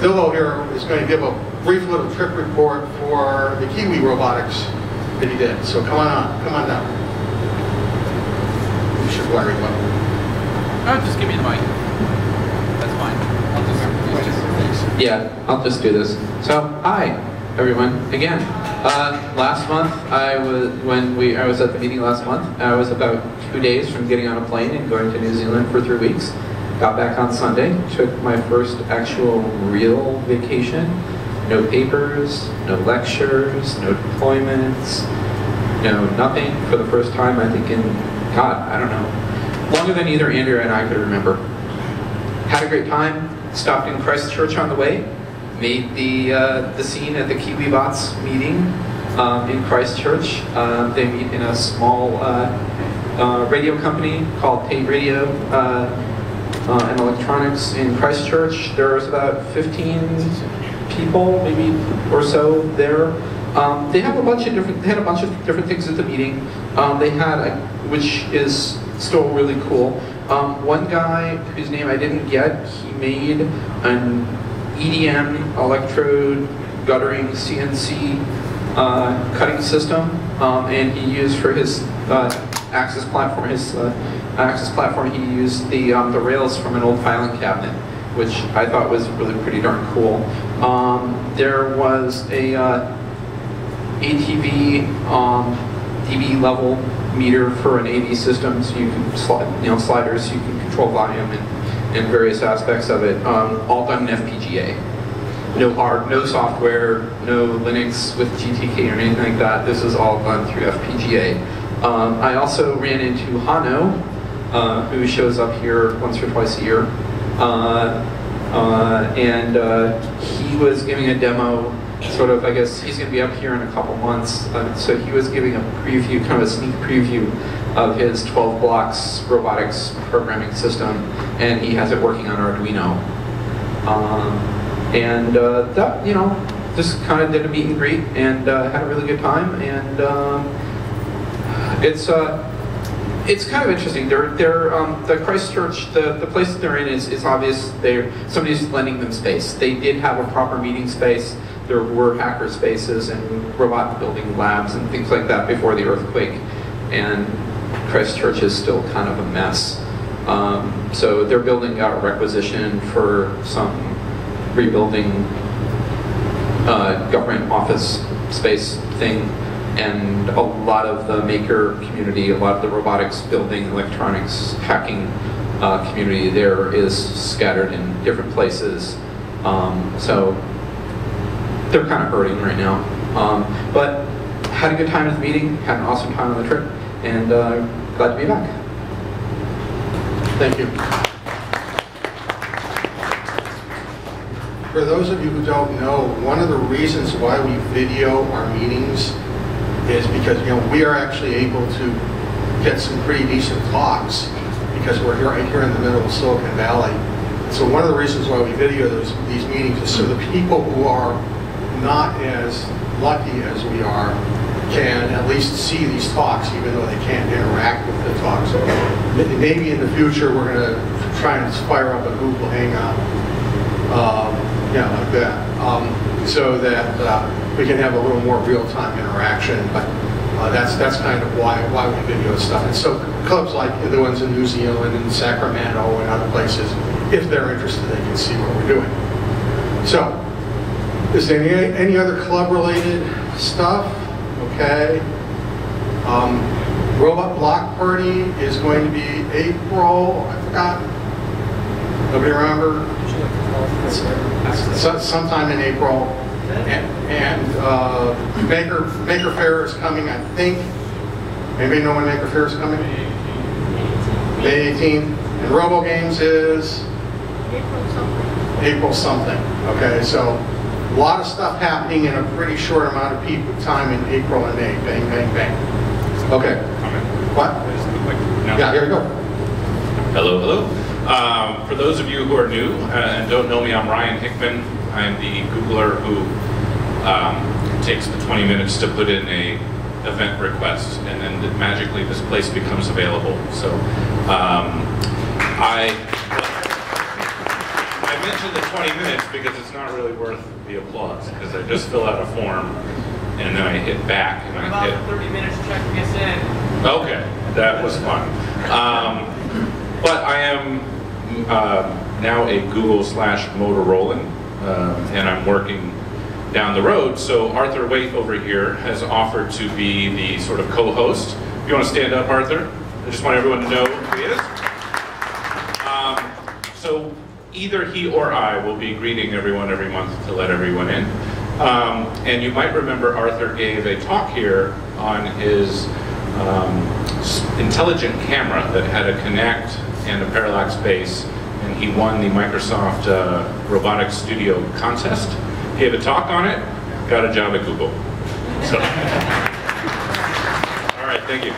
Bilbo here is going to give a brief little trip report for the Kiwi Robotics that he did. So come on down. You should worry about it. Oh, just give me the mic. That's fine. I'll just do this. So, hi, everyone. Again, last month I was at the meeting last month. I was about 2 days from getting on a plane and going to New Zealand for 3 weeks. Got back on Sunday. Took my first actual real vacation. No papers, no lectures, no deployments, no nothing for the first time. I think in I don't know, longer than either Andrew and I could remember. Had a great time. Stopped in Christchurch on the way. Made the scene at the KiwiBots meeting in Christchurch. They meet in a small radio company called Tate Radio and Electronics in Christchurch. There was about 15 people, maybe or so there. They have a bunch of different things at the meeting. They had which is still really cool. One guy whose name I didn't get, he made an EDM electrode guttering CNC cutting system, and he used for his Access platform. Access platform, he used the rails from an old filing cabinet, which I thought was really pretty darn cool. There was a ATV dB level meter for an AV system, so you can sliders, so you can control volume and various aspects of it. All done in FPGA. No software, no Linux with GTK or anything like that. This is all done through FPGA. I also ran into Hano, who shows up here once or twice a year, and he was giving a demo. Sort of, I guess he's going to be up here in a couple months, so he was giving a preview, kind of a sneak preview of his 12 blocks robotics programming system, and he has it working on Arduino. That, just kind of did a meet and greet and had a really good time, and it's kind of interesting. The Christchurch, the place that they're in is obvious. Somebody's lending them space. They did have a proper meeting space. There were hacker spaces and robot building labs and things like that before the earthquake, and Christchurch is still kind of a mess. So they're building out a requisition for some rebuilding government office space thing, and a lot of the maker community, a lot of the robotics building, electronics, hacking community there is scattered in different places. So they're kind of hurting right now. But had a good time at the meeting, had an awesome time on the trip, and glad to be back. Thank you. For those of you who don't know, one of the reasons why we video our meetings is because we are actually able to get some pretty decent talks because we're right here in the middle of Silicon Valley. So one of the reasons why we video these meetings is so the people who are not as lucky as we are can at least see these talks, even though they can't interact with the talks. Maybe in the future we're going to try and fire up a Google Hangout, like that, so that we can have a little more real-time interaction. But that's kind of why we video stuff. And so clubs like the ones in New Zealand and Sacramento and other places, if they're interested, they can see what we're doing. So, is there any other club-related stuff? Okay. Robot Block Party is going to be April. I forgot. Nobody remember? Sometime in April. And Maker Faire is coming, I think. Anybody know when Maker Faire is coming? May 18th. And Robo Games is? April something. Okay, so a lot of stuff happening in a pretty short amount of time in April and May. Bang, bang, bang. Okay. What? Yeah, here we go. Hello, hello. For those of you who are new and don't know me, I'm Ryan Hickman. I'm the Googler who takes the 20 minutes to put in a event request, and then magically this place becomes available. So my mentioned the 20 minutes because it's not really worth the applause, because I just fill out a form and then I hit back and I hit... About 30 minutes checking us in. Okay, that was fun. But I am now a Google/Motorolan, and I'm working down the road, so Arthur Waite over here has offered to be the sort of co-host. If you want to stand up, Arthur? I just want everyone to know who he is. So either he or I will be greeting everyone every month to let everyone in. And you might remember Arthur gave a talk here on his intelligent camera that had a Kinect and a parallax base, and he won the Microsoft Robotics Studio contest. Gave a talk on it, got a job at Google. So, all right, thank you.